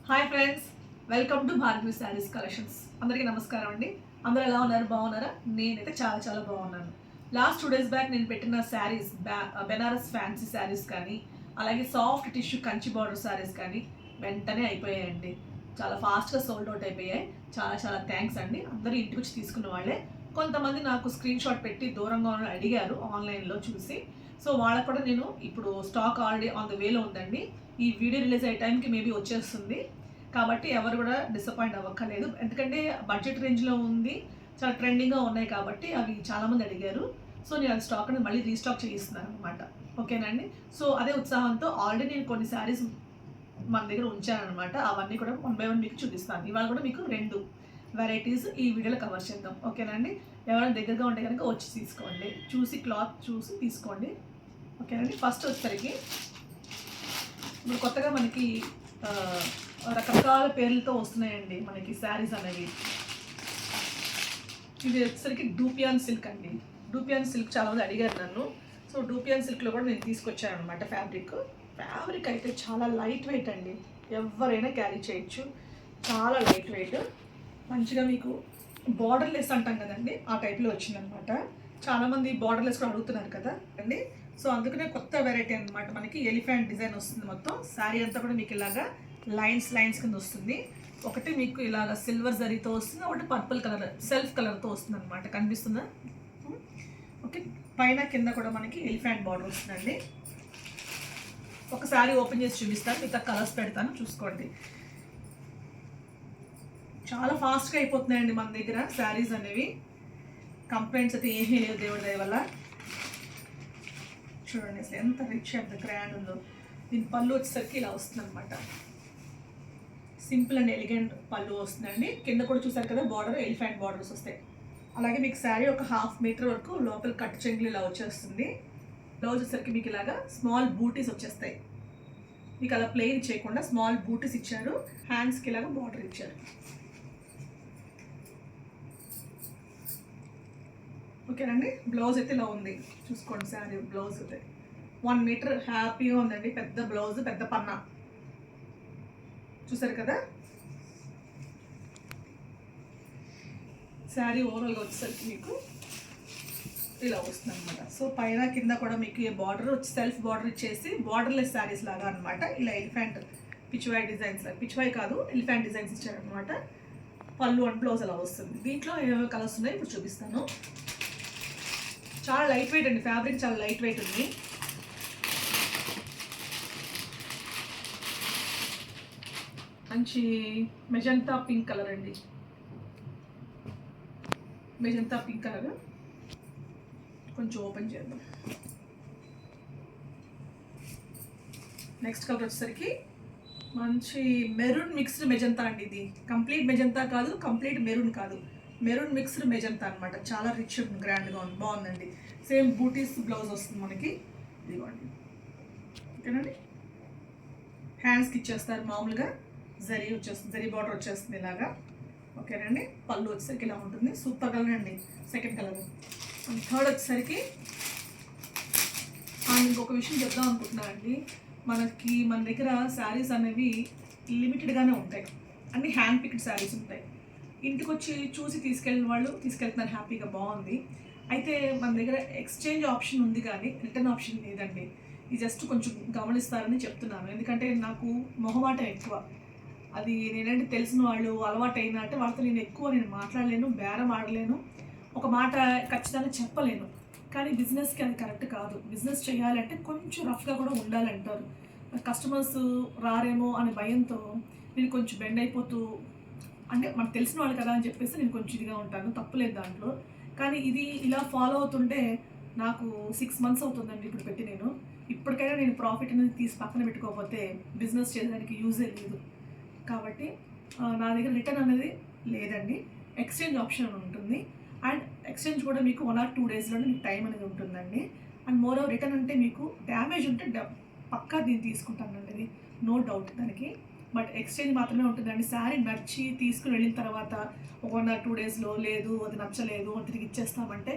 Hi friends, welcome to Bharatiya saris collections. అందరికీ నమస్కారం అండి. అందరూ ఎలా ఉన్నారు? బాగున్నారా? నేనైతే చాలా చాలా బాగున్నాను. లాస్ట్ 2 days బ్యాక్ నేను పెట్టిన శారీస్ బెనారస్ ఫ్యాన్సీ శారీస్ కానీ, అలాగే soft tissue Kanchi border saris కానీ వెంటనే అయిపోయాయండి. చాలా ఫాస్ట్గా సోల్డ్ అవుట్ అయిపోయాయి. చాలా చాలా థ్యాంక్స్ అండి. అందరూ ఇంటికి వచ్చి తీసుకున్న వాళ్ళే. కొంతమంది నాకు స్క్రీన్ షాట్ పెట్టి దూరంగా అడిగారు ఆన్లైన్లో చూసి. సో వాళ్ళకు కూడా నేను ఇప్పుడు స్టాక్ ఆల్రెడీ ఆన్ ద వేలో ఉందండి. ఈ వీడియో రిలీజ్ అయ్యే టైంకి మేబీ వచ్చేస్తుంది. కాబట్టి ఎవరు కూడా డిసప్పాయింట్ అవ్వక్కర్లేదు. ఎందుకంటే బడ్జెట్ రేంజ్లో ఉంది, చాలా ట్రెండింగ్గా ఉన్నాయి కాబట్టి అవి చాలామంది అడిగారు. సో నేను అది స్టాక్ అనేది మళ్ళీ రీస్టాక్ చేయిస్తున్నాను అనమాట. ఓకేనండి. సో అదే ఉత్సాహంతో ఆల్రెడీ నేను కొన్ని శారీస్ మన దగ్గర ఉంచానమాట. అవన్నీ కూడా 1 by 1 మీకు చూపిస్తాను. ఇవాళ కూడా మీకు 2 వెరైటీస్ ఈ వీడియోలో కవర్ చేద్దాం. ఓకేనండి. ఎవరైనా దగ్గరగా ఉంటే కనుక వచ్చి తీసుకోండి, చూసి క్లాత్ చూసి తీసుకోండి. ఓకేనండి. ఫస్ట్ వచ్చేసరికి ఇప్పుడు కొత్తగా మనకి రకరకాల పేర్లతో వస్తున్నాయండి మనకి శారీస్ అనేవి. ఇది వచ్చేసరికి డూపియాన్ సిల్క్ అండి. డూపియాన్ సిల్క్ చాలామంది అడిగారు నన్ను. సో డూపియాన్ సిల్క్లో కూడా నేను తీసుకొచ్చాను అనమాట. ఫ్యాబ్రిక్ అయితే చాలా లైట్ వెయిట్ అండి. ఎవరైనా క్యారీ చేయొచ్చు. చాలా లైట్ వెయిట్, మంచిగా మీకు బార్డర్లెస్ అంటాం కదండి, ఆ టైప్లో వచ్చిందనమాట. చాలామంది బార్డర్లెస్ కూడా అడుగుతున్నారు కదా అండి. సో అందుకనే కొత్త వెరైటీ అనమాట. మనకి ఎలిఫెంట్ డిజైన్ వస్తుంది. మొత్తం శారీ అంతా కూడా మీకు ఇలాగా లైన్స్ కింద వస్తుంది. ఒకటి మీకు ఇలాగ సిల్వర్ జరీతో వస్తుంది, ఒకటి పర్పుల్ కలర్ సెల్ఫ్ కలర్తో వస్తుంది అనమాట. కనిపిస్తుందా? ఓకే. పైన కింద కూడా మనకి ఎలిఫెంట్ బార్డర్ వస్తుందండి. ఒక శారీ ఓపెన్ చేసి చూపిస్తాను, మిగతా కలర్స్ పెడతాను, చూసుకోండి. చాలా ఫాస్ట్గా అయిపోతున్నాయండి మన దగ్గర శారీస్ అనేవి. కంప్లైంట్స్ అయితే ఏమీ లేవు దేవుడి దయ వల్ల. చూడండి అసలు ఎంత రిచ్ ఎంత గ్రాండ్ ఉందో. దీని పళ్ళు వచ్చేసరికి ఇలా వస్తుంది అనమాట. సింపుల్ అండ్ ఎలిగెంట్ పళ్ళు వస్తుందండి. కింద కూడా చూసారు కదా బార్డర్, ఎలిఫెంట్ బార్డర్స్ వస్తాయి. అలాగే మీకు శారీ ఒక 1/2 మీటర్ వరకు లోపల కట్ చెంగులు ఇలా వచ్చేస్తుంది. బ్లౌజ్ వచ్చేసరికి మీకు ఇలాగా స్మాల్ బూటీస్ వచ్చేస్తాయి. మీకు అలా ప్లెయిన్ చేయకుండా స్మాల్ బూటీస్ ఇచ్చారు. హ్యాండ్స్కి ఇలాగా బార్డర్ ఇచ్చారు. ఓకేనండి. బ్లౌజ్ అయితే ఇలా ఉంది, చూసుకోండి. శారీ బ్లౌజ్ అయితే 1 మీటర్ హ్యాపీగా ఉందండి. పెద్ద బ్లౌజ్, పెద్ద పన్నా, చూసారు కదా. శారీ ఓవరాల్గా వచ్చేసరికి మీకు ఇలా వస్తుంది అనమాట. సో పైన కింద కూడా మీకు ఈ బార్డర్ వచ్చి సెల్ఫ్ బార్డర్ ఇచ్చేసి బార్డర్లెస్ శారీస్ లాగా అనమాట. ఇలా ఎలిఫెంట్ పిచ్వాయ్ డిజైన్స్, పిచ్వాయ్ కాదు ఎలిఫెంట్ డిజైన్స్ ఇచ్చారనమాట. పళ్ళు అండ్ బ్లౌజ్ అలా వస్తుంది. దీంట్లో ఏమేమి కలర్స్ ఉన్నాయో ఇప్పుడు చూపిస్తాను. చాలా లైట్ వెయిట్ అండి. ఫ్యాబ్రిక్ చాలా లైట్ వెయిట్ ఉంది. మంచి మెజంతా పింక్ కలర్ అండి. మెజంతా పింక్ కలర్ కొంచెం ఓపెన్ చేద్దాం. నెక్స్ట్ కలర్ వచ్చేసరికి మంచి మెరూన్ మిక్స్డ్ మెజంతా అండి. ఇది కంప్లీట్ మెజంతా కాదు, కంప్లీట్ మెరూన్ కాదు, మెరూన్ మిక్స్డ్ మెజంతా అనమాట. చాలా రిచ్ గ్రాండ్గా ఉంది, బాగుందండి. సేమ్ బూటీస్ బ్లౌజ్ వస్తుంది మనకి. ఇదిగోండి. ఓకేనండి. హ్యాండ్స్కి ఇచ్చేస్తారు మామూలుగా. జరీ వచ్చేస్తుంది, జరీ బార్డర్ వచ్చేస్తుంది ఇలాగా. ఓకేనండి. పళ్ళు వచ్చేసరికి ఇలా ఉంటుంది. సూపర్ కలర్ అండి. Second colour. థర్డ్ వచ్చేసరికి ఇంకొక విషయం చెప్దాం అనుకుంటున్నానండి. మన దగ్గర శారీస్ అనేవి లిమిటెడ్గానే ఉంటాయి. అన్ని హ్యాండ్ పిక్డ్ శారీస్ ఉంటాయి. ఇంటికి వచ్చి చూసి తీసుకెళ్ళిన వాళ్ళు తీసుకెళ్తున్నారు, హ్యాపీగా బాగుంది. అయితే మన దగ్గర ఎక్స్చేంజ్ ఆప్షన్ ఉంది కానీ రిటర్న్ ఆప్షన్ లేదండి. ఇది జస్ట్ కొంచెం గమనిస్తారని చెప్తున్నాను. ఎందుకంటే నాకు మొహమాటం ఎక్కువ. అది నేనంటే తెలిసిన వాళ్ళు అలవాటు అయినట్టే వాళ్ళతో నేను మాట్లాడలేను, బేరం ఆడలేను, ఒక మాట ఖచ్చితంగా చెప్పలేను. కానీ బిజినెస్కి అది కరెక్ట్ కాదు. బిజినెస్ చేయాలంటే కొంచెం రఫ్గా కూడా ఉండాలంటారు. కస్టమర్స్ రారేమో అనే భయంతో నేను కొంచెం బెండ్ అయిపోతూ, అంటే మనకు తెలిసిన వాళ్ళు కదా అని చెప్పేసి నేను కొంచెం ఇదిగా ఉంటాను, తప్పులేదు దాంట్లో. కానీ ఇది ఇలా ఫాలో అవుతుంటే నాకు 6 months అవుతుందండి ఇప్పుడు పెట్టి. ఇప్పటికైనా నేను ప్రాఫిట్ అనేది తీసి పక్కన పెట్టుకోకపోతే బిజినెస్ చేయడానికి యూజే లేదు. కాబట్టి నా దగ్గర రిటర్న్ అనేది లేదండి. ఎక్స్చేంజ్ ఆప్షన్ ఉంటుంది. అండ్ ఎక్స్చేంజ్ కూడా మీకు 1 or 2 daysలోనే మీకు టైం అనేది ఉంటుందండి. అండ్ మోర్ ఓవర్ రిటర్న్ అంటే మీకు డ్యామేజ్ ఉంటే పక్కా దీన్ని తీసుకుంటానండి, అది నో డౌట్ దానికి. బట్ ఎక్స్చేంజ్ మాత్రమే ఉంటుందండి. శారీ నచ్చి తీసుకుని వెళ్ళిన తర్వాత 1 or 2 daysలో లేదు, అది నచ్చలేదు, తిరిగి ఇచ్చేస్తామంటే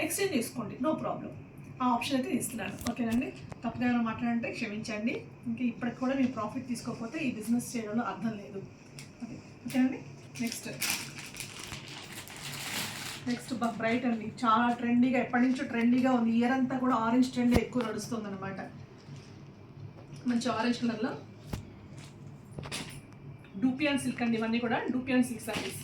ఎక్స్చేంజ్ చేసుకోండి, నో ప్రాబ్లం. ఆ ఆప్షన్ అయితే ఇస్తున్నాను. ఓకేనండి, తప్పుగా ఏమైనా మాట్లాడంటే క్షమించండి. ఇంకా ఇప్పటికి కూడా నేను ప్రాఫిట్ తీసుకోకపోతే ఈ బిజినెస్ చేయడంలో అర్థం లేదు. ఓకేనండి. నెక్స్ట్ బ్రైట్ అండి, చాలా ట్రెండీగా, ఎప్పటి నుంచో ట్రెండీగా ఉంది. ఇయర్ అంతా కూడా ఆరెంజ్ ట్రెండ్ ఎక్కువ నడుస్తుంది అనమాట. మంచి ఆరెంజ్ కలర్లో డూపియాన్ సిల్క్ అండి, ఇవన్నీ కూడా డూపియాన్ సిల్క్ సారీస్.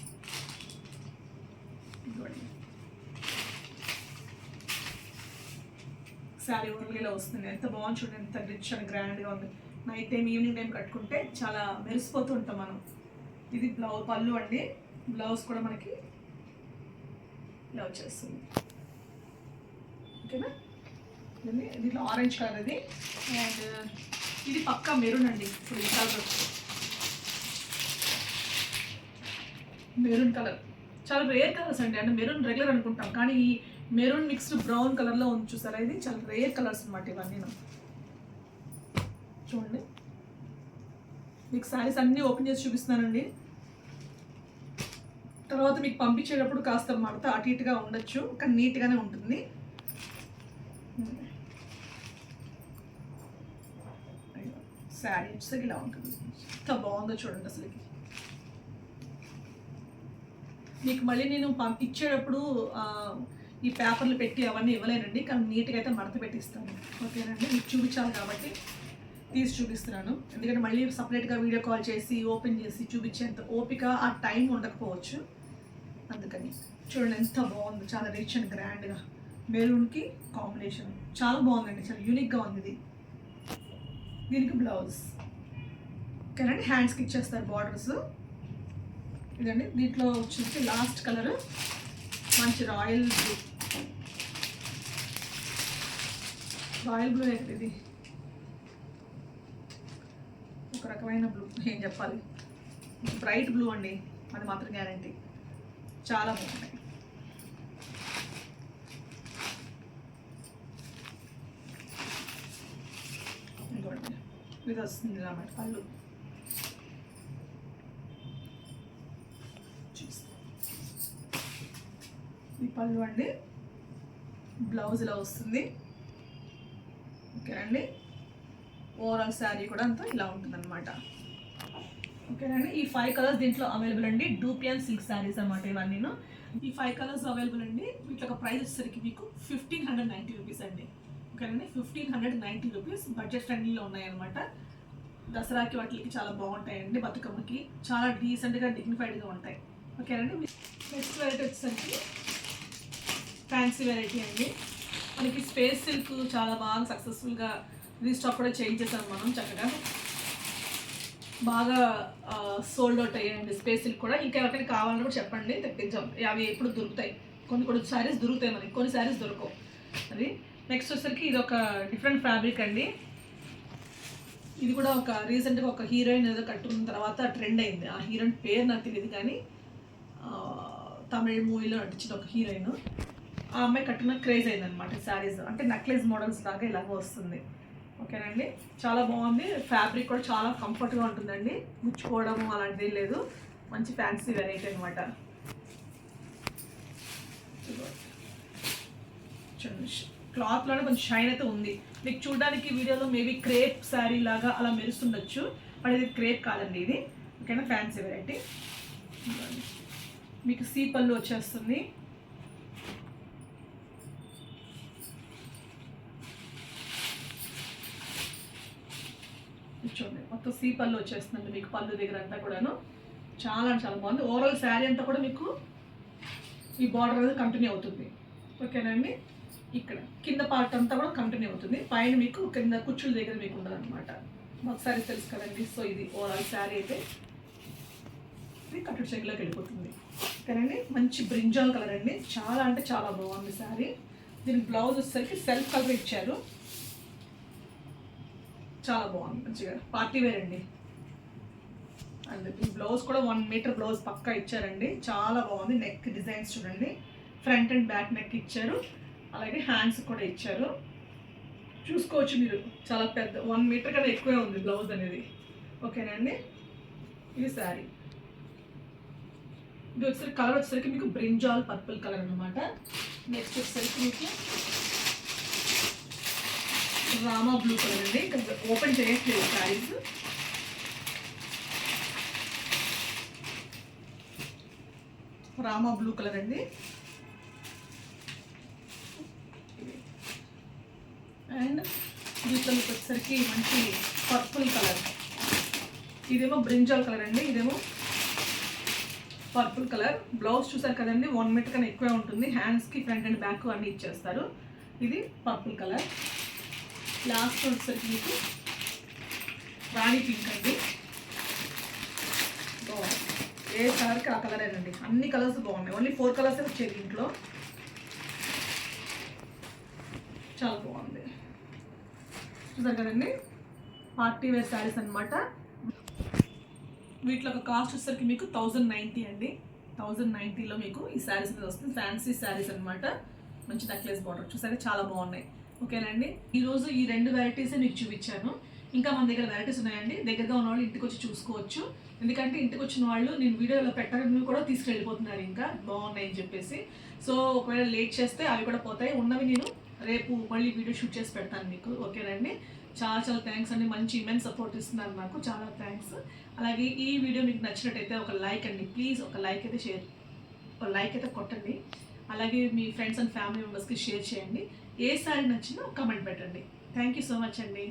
శారీ ఓవర్లీలో వస్తుంది, ఎంత బాగుంది చూడండి, ఎంత రిచ్ అండ్ గ్రాండ్గా ఉంది. నైట్ టైం ఈవినింగ్ టైం కట్టుకుంటే చాలా మెరిసిపోతూ ఉంటాం మనం. ఇది పళ్ళు అండి, బ్లౌజ్ కూడా మనకి ఇలా వచ్చేస్తుంది. ఓకేనా, దీంట్లో ఆరెంజ్ కలర్ ఇది, అండ్ ఇది పక్కా మెరూన్ అండి. ఇప్పుడు ఈ కలర్ మెరూన్ కలర్ చాలా రేర్ కలర్స్ అండి. అంటే మెరూన్ రెగ్యులర్ అనుకుంటాం, కానీ ఈ మెరూన్ మిక్స్డ్ బ్రౌన్ కలర్లో ఉంది చూసారా, ఇది చాలా రేర్ కలర్స్ అనమాట ఇవన్నీ. చూడండి, మీకు శారీస్ అన్నీ ఓపెన్ చేసి చూపిస్తున్నానండి. తర్వాత మీకు పంపించేటప్పుడు కాస్త మడత అటు ఇటుగా ఉండొచ్చు, కానీ నీట్గానే ఉంటుంది. శారీ వచ్చేసరికి ఇలా ఉంటుంది, ఎంత బాగుందో చూడండి అసలుకి. మీకు మళ్ళీ నేను ఇచ్చేటప్పుడు ఈ పేపర్లు పెట్టి అవన్నీ ఇవ్వలేనండి, కానీ నీట్గా అయితే మడత పెట్టిస్తాను. ఓకేనండి, మీకు చూపించాలి కాబట్టి తీసి చూపిస్తున్నాను. ఎందుకంటే మళ్ళీ సపరేట్గా వీడియో కాల్ చేసి ఓపెన్ చేసి చూపించేంత ఓపిక ఆ టైం ఉండకపోవచ్చు, అందుకని. చూడండి ఎంత బాగుంది, చాలా రిచ్ అండ్ గ్రాండ్గా మెరూన్కి కాంబినేషన్ చాలా బాగుందండి, చాలా యూనిక్గా ఉంది ఇది. దీనికి బ్లౌజ్ ఓకేనండి, హ్యాండ్స్కి ఇచ్చేస్తారు బార్డర్స్. ఇదండి, దీంట్లో వచ్చేసి లాస్ట్ కలర్ మంచి రాయల్ బ్లూ. రాయల్ బ్లూ ఏంటి ఇది, ఒక రకమైన బ్లూ, ఏం చెప్పాలి, బ్రైట్ బ్లూ అండి, అది మాత్రం గ్యారంటీ. చాలా బాగుంటాయి. ఇంకోటి ఇది వస్తుంది అన్నమాట పళ్ళు. ఈ పళ్ళు అండి, బ్లౌజ్ ఇలా వస్తుంది. ఓకేనండి, ఓవరాల్ శారీ కూడా అంతా ఇలా ఉంటుందన్నమాట. ఓకేనండి, ఈ 5 కలర్స్ దీంట్లో అవైలబుల్ అండి. డూపియాన్ సిల్క్ శారీస్ అన్నమాట ఇవన్నీ. ఈ 5 కలర్స్ అవైలబుల్ అండి. వీటి ఒక ప్రైస్ వచ్చేసరికి మీకు 1590 రూపీస్ అండి. ఓకేనండి, 1590 రూపీస్ బడ్జెట్ ఫ్రెండ్లీలో ఉన్నాయన్నమాట. దసరాకి వాటికి చాలా బాగుంటాయండి, బతుకమ్మకి చాలా డీసెంట్గా డిగ్నిఫైడ్గా ఉంటాయి. ఓకేనండి, నెక్స్ట్ వెరైటీ వచ్చేసరికి ఫ్యాన్సీ వెరైటీ అండి. మనకి స్పేస్ సిల్క్ చాలా బాగా సక్సెస్ఫుల్గా రీస్టాక్ కూడా చేంజ్ చేసాం మనం, చక్కగా బాగా సోల్డ్ అవుట్ అయ్యాయండి స్పేస్ సిల్క్ కూడా. ఇంకా ఎవరికైనా కావాలని కూడా చెప్పండి, తెప్పించాం. అవి ఎప్పుడు దొరుకుతాయి, కొన్ని శారీస్ దొరుకుతాయి మనకి, కొన్ని శారీస్ దొరకవు. అది నెక్స్ట్ వచ్చేసరికి ఇది ఒక డిఫరెంట్ ఫ్యాబ్రిక్ అండి. ఇది కూడా ఒక రీసెంట్గా ఒక హీరోయిన్ ఏదో కట్టుకున్న తర్వాత ట్రెండ్ అయింది. ఆ హీరోయిన్ పేరు నాకు తెలియదు, కానీ తమిళ మూవీలో నటించిన ఒక హీరోయిన్, ఆ అమ్మాయి కట్టిన క్రేజ్ అయిందనమాట శారీస్. అంటే నెక్లెస్ మోడల్స్ లాగా ఇలాగ వస్తుంది. ఓకేనండి, చాలా బాగుంది. ఫ్యాబ్రిక్ కూడా చాలా కంఫర్ట్గా ఉంటుందండి, ముచ్చుకోవడము అలాంటిది లేదు. మంచి ఫ్యాన్సీ వెరైటీ అనమాట. క్లాత్లోనే కొంచెం షైన్ అయితే ఉంది. మీకు చూడడానికి వీడియోలో మేబీ క్రేప్ శారీ లాగా అలా మెరుస్తుండొచ్చు, బట్ ఇది క్రేప్ కాదండి ఇది. ఓకేనా, ఫ్యాన్సీ వెరైటీ. మీకు సీ పళ్ళు వచ్చేస్తుంది. చూడండి, మొత్తం సీ పళ్ళు వచ్చేస్తుందండి మీకు పళ్ళు దగ్గర అంతా కూడాను. చాలా చాలా బాగుంది. ఓవరాల్ శారీ అంతా కూడా మీకు ఈ బార్డర్ అనేది కంటిన్యూ అవుతుంది. ఓకేనండి, ఇక్కడ కింద పార్ట్ అంతా కూడా కంటిన్యూ అవుతుంది, పైన మీకు కింద కుచ్చుల దగ్గర మీకు ఉండదన్నమాట. మాకు శారీ తెలుసు కదండి. సో ఇది ఓవరాల్ శారీ అయితే ఇది కట్టుడు చెంగులోకి వెళ్ళిపోతుంది. ఓకేనండి, మంచి బ్రింజాల్ కలర్ అండి, చాలా అంటే చాలా బాగుంది శారీ. దీనికి బ్లౌజ్ వచ్చేసరికి సెల్ఫ్ కలర్ ఇచ్చారు, చాలా బాగుంది, మంచిగా పార్టీ వేర్ అండి. అండ్ ఈ బ్లౌజ్ కూడా 1 మీటర్ బ్లౌజ్ పక్కా ఇచ్చారండి, చాలా బాగుంది. నెక్ డిజైన్స్ చూడండి, ఫ్రంట్ అండ్ బ్యాక్ నెక్ ఇచ్చారు, అలాగే హ్యాండ్స్ కూడా ఇచ్చారు. చూసుకోవచ్చు మీరు, చాలా పెద్ద 1 మీటర్ కన్నా ఎక్కువే ఉంది బ్లౌజ్ అనేది. ఓకేనండి, ఇది శారీ. ఇది వచ్చేసరికి కలర్ వచ్చేసరికి మీకు బ్రింజాల్ పర్పుల్ కలర్ అనమాట. నెక్స్ట్ వచ్చేసరికి మీకు రామా బ్లూ కలర్ అండి. ఇంకా ఓపెన్ చేయట్లేదు శారీస్. రామా బ్లూ కలర్ అండి. అండ్ దీంట్లో మీకు వచ్చేసరికి మంచి పర్పుల్ కలర్. ఇదేమో బ్రింజాల్ కలర్ అండి. ఇదేమో పర్పుల్ కలర్. బ్లౌజ్ చూసారు కదండి, 1 మీటర్ కన్నా ఎక్కువే ఉంటుంది. హ్యాండ్స్కి ఫ్రంట్ అండ్ బ్యాక్ అన్నీ ఇచ్చేస్తారు. ఇది పర్పుల్ కలర్. లాస్ట్ వచ్చేసరికి మీకు రాణి పింక్ అండి. బాగుంది, ఏ కలర్కి ఆ కలరేనండి. అన్ని కలర్స్ బాగున్నాయి. ఓన్లీ 4 కలర్స్ వచ్చేది ఇంట్లో. చాలా బాగుంది, చూసారు కదండి. పార్టీ వేర్ శారీస్ అనమాట. వీటిలో ఒక కాస్ట్ వచ్చేసరికి మీకు 1090 అండి. 1090లో మీకు ఈ శారీస్ మీద వస్తుంది. ఫ్యాన్సీ శారీస్ అనమాట. మంచి నెక్లెస్ బార్డర్ చూసారా, చాలా బాగున్నాయి. ఓకేనండి, ఈరోజు ఈ 2 వెరైటీసే మీకు చూపించాను. ఇంకా మన దగ్గర వెరైటీస్ ఉన్నాయండి. దగ్గరగా ఉన్న వాళ్ళు ఇంటికి వచ్చి చూసుకోవచ్చు. ఎందుకంటే ఇంటికి వచ్చిన వాళ్ళు నేను వీడియోలో పెట్టాలని కూడా తీసుకెళ్ళిపోతున్నారు ఇంకా బాగున్నాయని చెప్పేసి. సో ఒకవేళ లేట్ చేస్తే అవి కూడా పోతాయి. ఉన్నవి నేను రేపు మళ్ళీ వీడియో షూట్ చేసి పెడతాను మీకు. ఓకేనండి, చాలా చాలా థ్యాంక్స్ అండి. మంచి ఇమెన్స్ సపోర్ట్ ఇస్తున్నారు నాకు, చాలా థ్యాంక్స్. అలాగే ఈ వీడియో మీకు నచ్చినట్టయితే ఒక లైక్ అండి, ప్లీజ్ ఒక లైక్ అయితే కొట్టండి. అలాగే మీ ఫ్రెండ్స్ అండ్ ఫ్యామిలీ మెంబర్స్కి షేర్ చేయండి. ఏ సారీ నచ్చినా కమెంట్ పెట్టండి. థ్యాంక్ యూ సో మచ్ అండి.